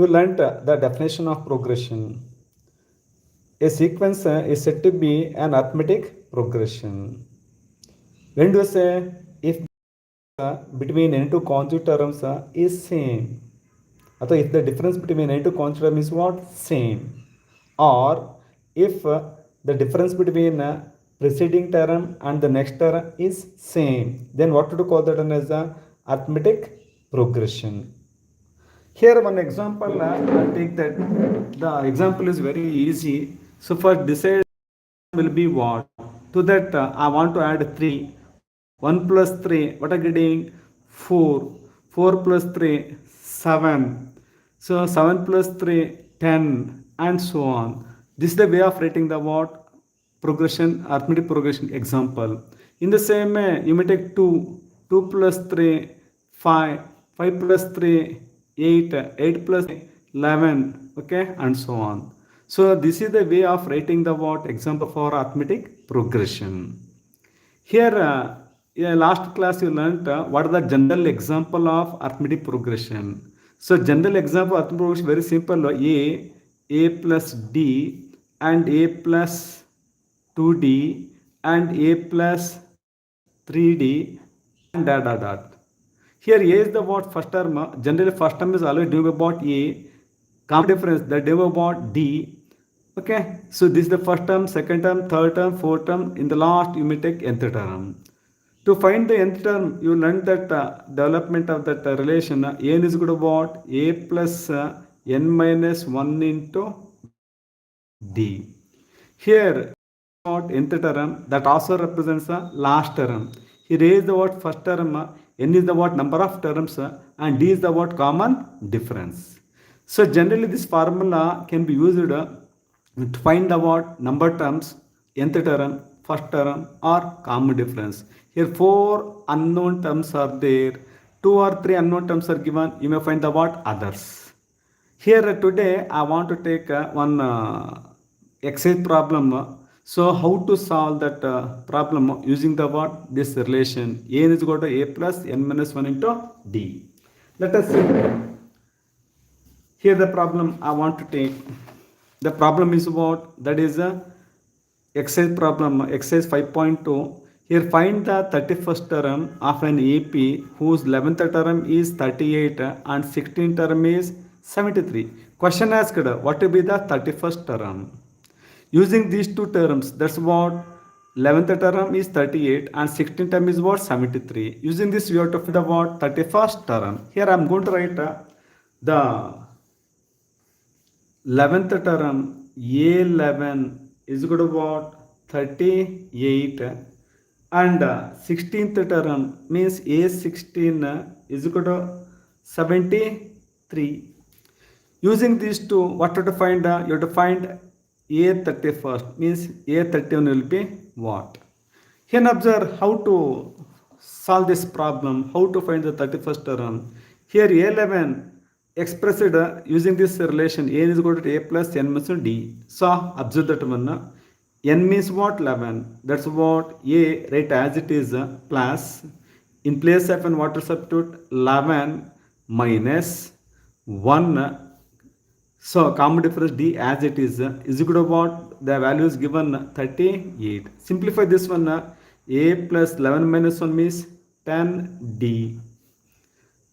You learnt the definition of progression. A sequence is said to be an arithmetic progression. When do you say if between any two conjugate terms is same? Or if the difference between any two conjugate terms is what? Same. Or if the difference between preceding term and the next term is same, then what to call that as a arithmetic progression. Here one example, I'll take that. The example is very easy. So first decide will be what? To that I want to add 3. 1 plus 3, what are getting? 4. 4 plus 3, 7. So 7 plus 3, 10, and so on. This is the way of writing the what? Progression, arithmetic progression example. In the same way, you may take 2. 2 plus 3, 5. 5 plus 3, 8. 8 plus 11. Okay, and so on. So this is the way of writing the what? Example for arithmetic progression. Here, last class you learnt what are the general example of arithmetic progression. So general example of arithmetic progression very simple. A plus D, and A plus 2D, and A plus 3D, and dot. Here A is the what? First term. Generally first term is always due about A. Common difference that due about D. Okay, so this is the first term, second term, third term, fourth term. In the last, you may take nth term. To find the nth term, you learn that development of that relation. N is equal to what? A plus n minus 1 into D. Here, what nth term, that also represents the last term. Here A is the what? First term, n is the what? Number of terms, and D is the what? Common difference. So generally, this formula can be used to find the what? Number terms, nth term, first term, or common difference. Here 4 unknown terms are there, 2 or 3 unknown terms are given. You may find the what? Others. Here today I want to take one exercise problem. So how to solve that problem using the what? This relation. A is equal to A plus n minus 1 into D. Let us see. Here the problem I want to take. The problem is what? That is a exercise problem, exercise 5.2. Here find the 31st term of an AP whose 11th term is 38 and 16th term is 73. Question asked, what will be the 31st term? Using these two terms, that's what 11th term is 38 and 16th term is what? 73. Using this, we have to find the what? 31st term. Here I am going to write the 11th term, A11 is equal to what? 38, and 16th term means A16 is equal to 73. Using these two, what to find? You have to find A31st, means A31 will be what? Here observe how to solve this problem, how to find the 31st term. Here A11 expressed using this relation, A is equal to A plus n minus D. So observe that one. N means what? 11. That's what A, right, as it is, plus. In place of an water substitute, 11 minus 1. So common difference D as it is equal to what? The value is given 38. Simplify this one. A plus 11 minus 1 means 10D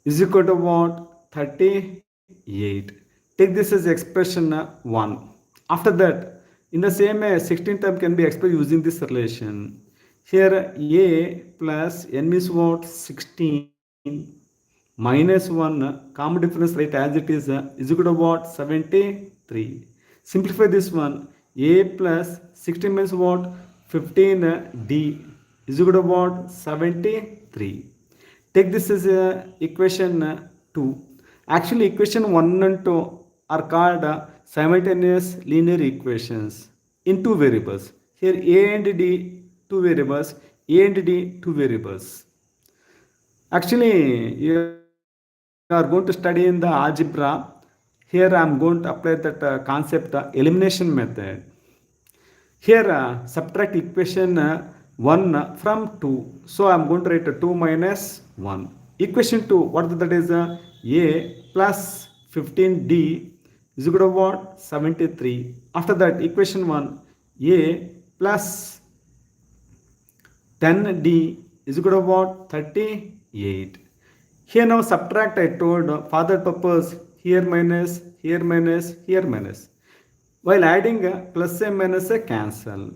is equal to what? 38. Take this as expression 1. After that, in the same way, 16th term can be expressed using this relation. Here A plus n means what? 16 minus 1, common difference, right, as it is equal to what? 73. Simplify this one. A plus 16 means what? 15D is equal to what? 73. Take this as equation 2. Actually, equation 1 and 2 are called simultaneous linear equations in two variables. Here A and D, two variables, A and D, two variables. Actually, you are going to study in the algebra. Here I am going to apply that concept, elimination method. Here subtract equation 1 from 2. So I am going to write 2 minus 1. Equation 2, what that is? A plus 15D is equal to what? 73. After that, equation 1, A plus 10D is equal to what? 38. Here now subtract, I told for that purpose, here minus, here minus, here minus. While adding plus and minus cancel.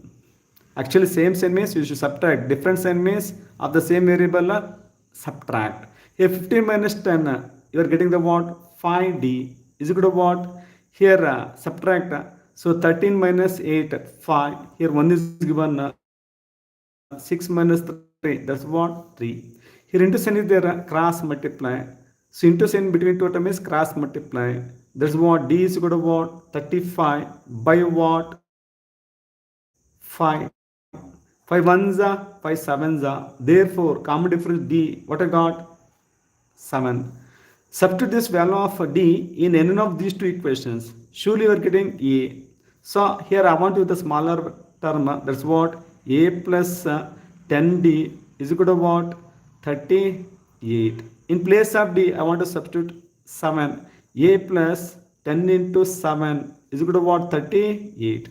Actually same sign means you should subtract. Different sign means of the same variable subtract. Here 15 minus 10 you are getting the what? 5D is equal to what? Here subtract. So 13 minus 8 5. Here 1 is given 6 minus 3 that's what? 3. Here into sign is there cross multiply. So into sign between two terms is cross multiply. That's what D is equal to what? 35 by what? 5. 5 ones are 5 sevens are. Therefore, common difference D. What I got? 7. Substitute this value of D in any of these two equations. Surely you are getting A. So here I want to use the smaller term. That's what? A plus 10D is equal to what? 38. In place of D, I want to substitute 7. A plus 10 into 7 is equal to what? 38.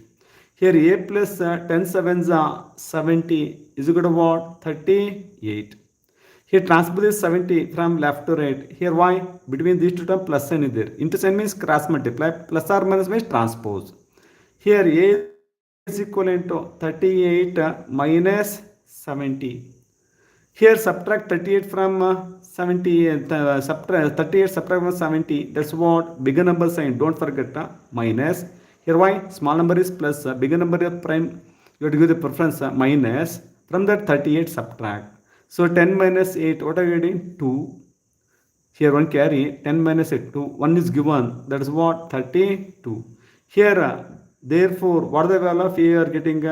Here A plus 10 sevens are 70 is equal to what? 38. Here transpose this 70 from left to right. Here why? Between these two terms plus sign is there. Into sign means cross multiply. Plus or minus means transpose. Here A is equivalent to 38 minus 70. Here subtract 38 from 70. Subtract 38 subtract from 70. That's what? Bigger number sign. Don't forget minus. Here why? Small number is plus. Bigger number is prime. You have to give the preference minus. From that 38 subtract. So 10 minus 8. What are you getting? 2. Here one carry. 10 minus 8. 2. 1 is given. That is what? 32. Here therefore what are the value of A you are getting?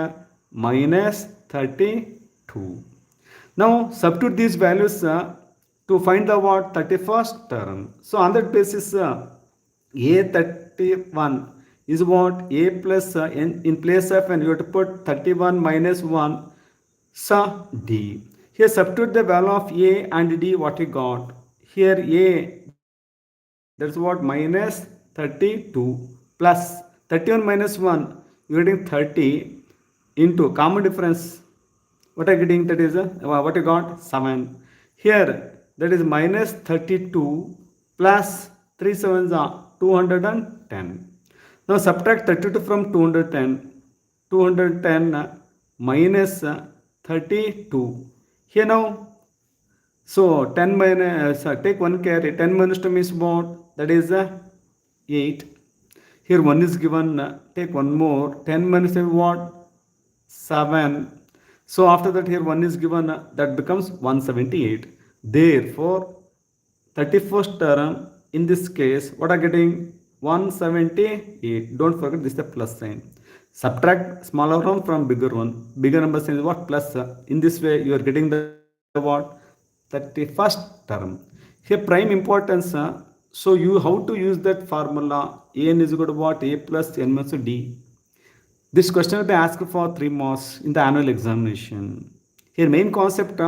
Minus 32. Now substitute these values to find the what? 31st term. So on that basis A31 is what? A plus in place of n you have to put 31 minus 1. So D. Here substitute the value of A and D what we got. Here A that's what? Minus 32 plus 31 minus 1 you are getting 30 into common difference. What are you getting? That is what you got? 7. Here that is minus 32 plus 3 sevens are 210. Now subtract 32 from 210. 210 minus 32. Here now, so 10 minus, take 1 carry. 10 minus 2 means what? That is 8. Here 1 is given. Take 1 more. 10 minus 7 what? 7. So after that here 1 is given. That becomes 178. Therefore, 31st term in this case, what are getting? 178. Don't forget this is the plus sign. Subtract smaller one from bigger one. Bigger number sign is what? Plus. In this way you are getting the what? 31st term. Here prime importance. So you how to use that formula? An is equal to what? A plus n minus D. This question will be asked for 3 marks in the annual examination. Here main concept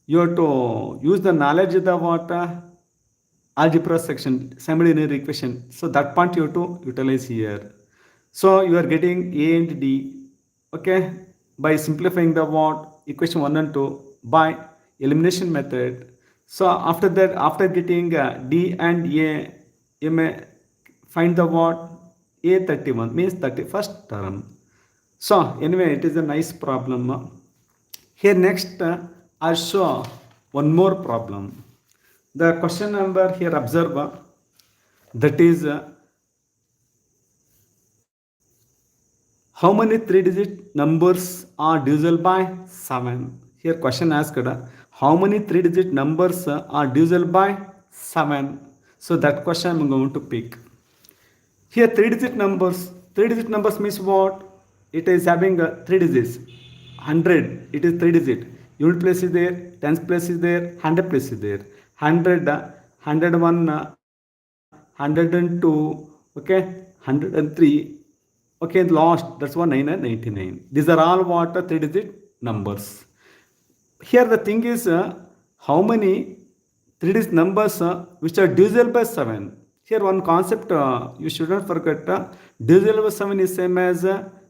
you have to use the knowledge of the what? Algebra section, semi-linear equation. So that point you have to utilize here. So you are getting A and D, okay, by simplifying the what? Equation 1 and 2 by elimination method. So after that, after getting D and A, you may find the what? A31 means 31st term. So anyway, it is a nice problem. Here next, I'll show one more problem. The question number here observe that is how many 3-digit numbers are divisible by 7? Here question asked how many 3-digit numbers are divisible by 7? So that question I'm going to pick. Here 3-digit numbers. 3-digit numbers means what? It is having 3 digits. 100 it is 3 digit. Unit place is there, tens place is there, 100 place is there. 100, 101, 102, okay, 103, okay, lost, that's what 9 and 99. These are all what 3-digit numbers. Here the thing is how many 3-digit numbers which are divisible by 7. Here one concept you shouldn't forget, divisible by 7 is same as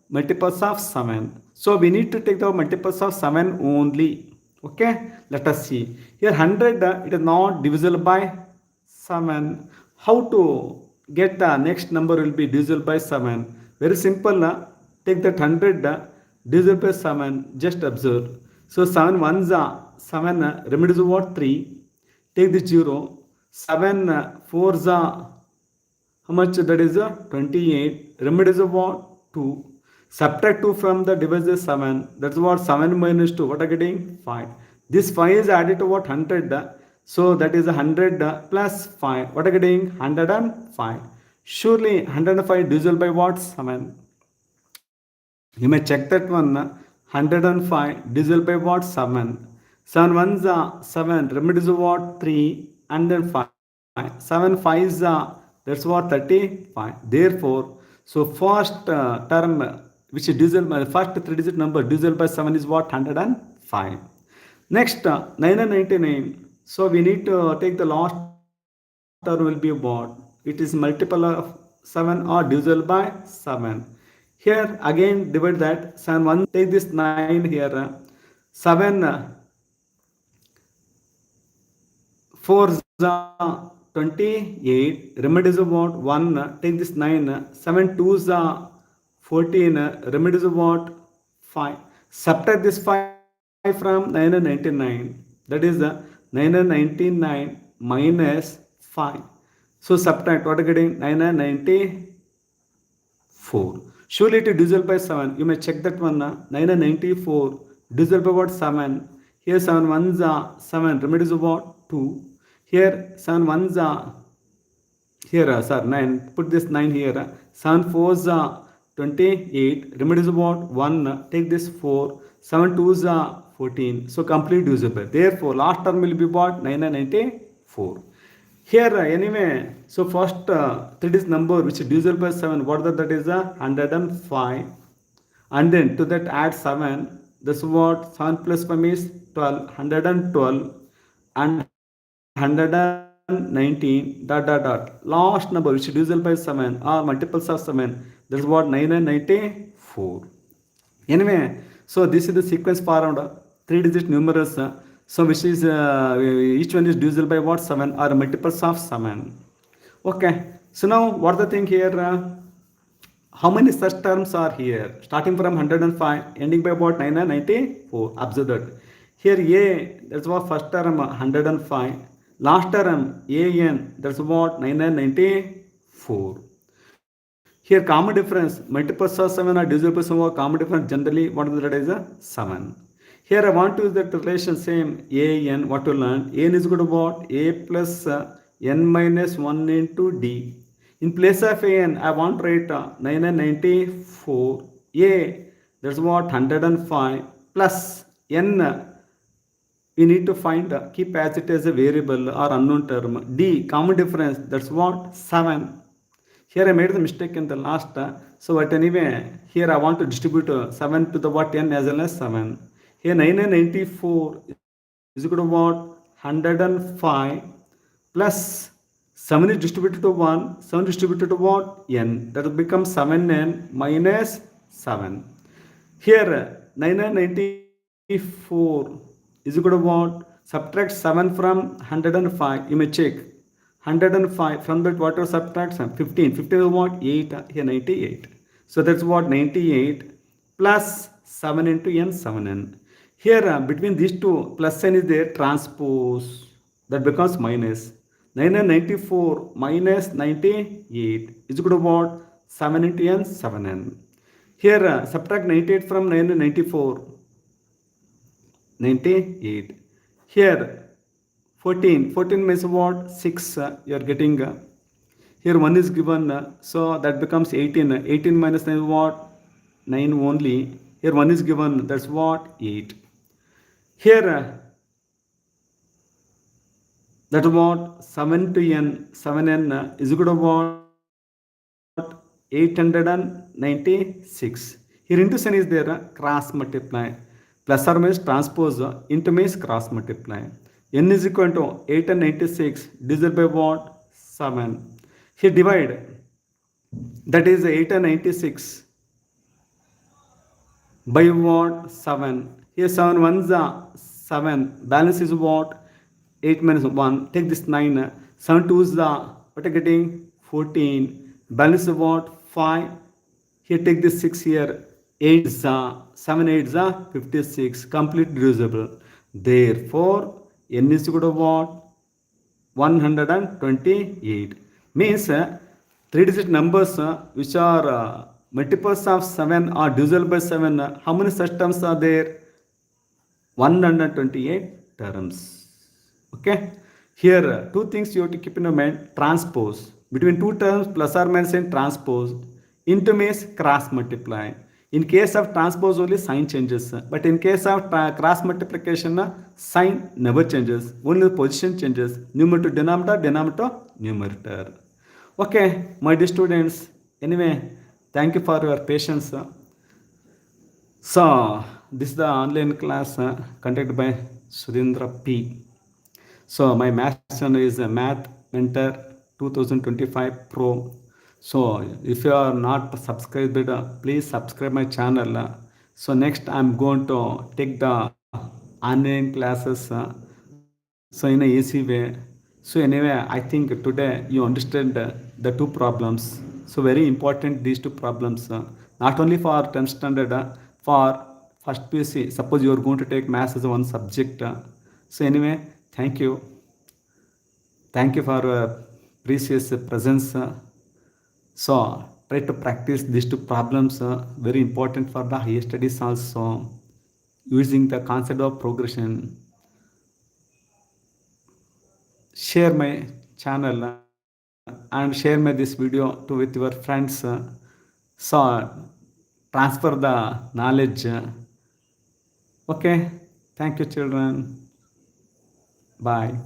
multiples of 7. So we need to take the multiples of 7 only. Okay, let us see. Here 100, it is not divisible by 7. How to get the next number will be divisible by 7? Very simple. Take that 100, divisible by 7, just observe. So 7 ones are 7, remainder is what? 3. Take the 0. 7 fours are how much? That is 28. Remainder is what? 2. Subtract 2 from the divisor 7. That's what? 7 minus 2. What are getting? 5. This 5 is added to what? 100. So that is 100 plus 5. What are getting? 105. Surely 105 divisible by what? 7. You may check that one. 105 divisible by what? 7. 7 ones are 7. Remainder is what? 3. And then 5. 7 5s are, that's what? 35. Therefore, so first term which is divisible, first 3-digit number divisible by 7 is what? 105. Next 9 and 99. So we need to take the last term will be what? It is multiple of 7 or divisible by 7. Here again divide that 7 1. Take this 9 here. 7 4 is 28. Remainder is what? 1. Take this 9. 7 2 is 14. Remainder is what? 5. Subtract this 5 from 9 and 99. That is 9 and 99 minus 5. So subtract, what are getting? 9 and 94. Surely it is divisible by 7. You may check that one. 9 and 94 divisible by what? 7. Here 7 ones are 7. Remainder is what? 2. Here 7 ones are here, 9. Put this 9 here. 7 4s are 28. Remainder is what? 1. Take this 4. 7 2s are 14. So complete divisible. Therefore, last term will be what? 9 and 94. Here anyway, so first 3-digit number which is divisible by 7, what that is 105. And then to that add 7. That's what? 7 plus 5 is 12. 112 and 119 dot. Last number which is divisible by 7 or multiples of 7. That's what? 9 and 94. Anyway, so this is the sequence formed 3-digit numerals. So which is each one is divisible by what? 7 or multiples of 7. Okay. So now what the thing here? How many such terms are here? Starting from 105, ending by what? 9 and 94. Observe that. Here A, that's what? First term 105. Last term AN, that's what? 9 and 94. Here common difference, multiples of 7 or divisible by 7, common difference generally what is that is 7. Here I want to use that relation same AN, what to learn? AN is equal to what? A plus n minus 1 into D. In place of AN, I want to write 9 and 94. A, that's what? 105 plus n. We need to find, keep as it as a variable or unknown term. D, common difference, that's what? 7. Here I made the mistake in the last. So but anyway, here I want to distribute 7 to the what? N as well as 7. Here 9 and 94 is equal to what? 105 plus 7 is distributed to 1. 7 distributed to what? N. That will become 7n minus 7. Here 9 and 94 is equal to what? Subtract 7 from 105. You may check. 105 from that what to subtract? 15. 15 is what? 8. Here 98. So that's what? 98 plus 7 into n, 7n. Here between these two plus sign is there, transpose. That becomes minus. 9 and 94 minus 98 is equal to what? 7 into n, 7n. Here subtract 98 from 9 and 94. 98. Here 14. 14 means what? 6. You are getting. Here 1 is given. So that becomes 18. 18 minus 9 is what? 9 only. Here 1 is given. That's what? 8. Here that is what? 7 to n. 7n is equal to what? 896. Here into sign is there. Cross multiply. Plus or minus transpose. Into means cross multiply. N is equal to 8 and 96 divisible by what? 7. Here divide, that is 896 by what? 7. Here 7 ones are 7. Balance is what? 8 minus 1. Take this 9. 7 twos are what are getting? 14. Balance is what? 5. Here take this 6 here. 8 is 7 8 is 56. Complete reducible. Therefore, n is equal to what? 128. Means 3-digit numbers which are multiples of 7 or divisible by 7. How many such terms are there? 128 terms. Okay. Here two things you have to keep in mind. Transpose. Between two terms plus or minus and transpose. Into means cross multiply. In case of transpose only sign changes. But in case of cross multiplication sign never changes. Only the position changes. Numerator to denominator, denominator to numerator. Okay, my dear students. Anyway, thank you for your patience. So, this is the online class conducted by Sudhindra P. So, my math channel is MathMentor 2025 Pro. So, if you are not subscribed, please subscribe my channel. So, next I'm going to take the online classes. So, in an easy way. So, anyway, I think today you understand the two problems. So, very important these two problems. Not only for 10th standard, for first PC. Suppose you are going to take maths as one subject. So, anyway, thank you. Thank you for precious presence. So, try to practice these two problems. Very important for the higher studies also. Using the concept of progression. Share my channel and share my this video to with your friends. So, transfer the knowledge. Okay. Thank you, children. Bye.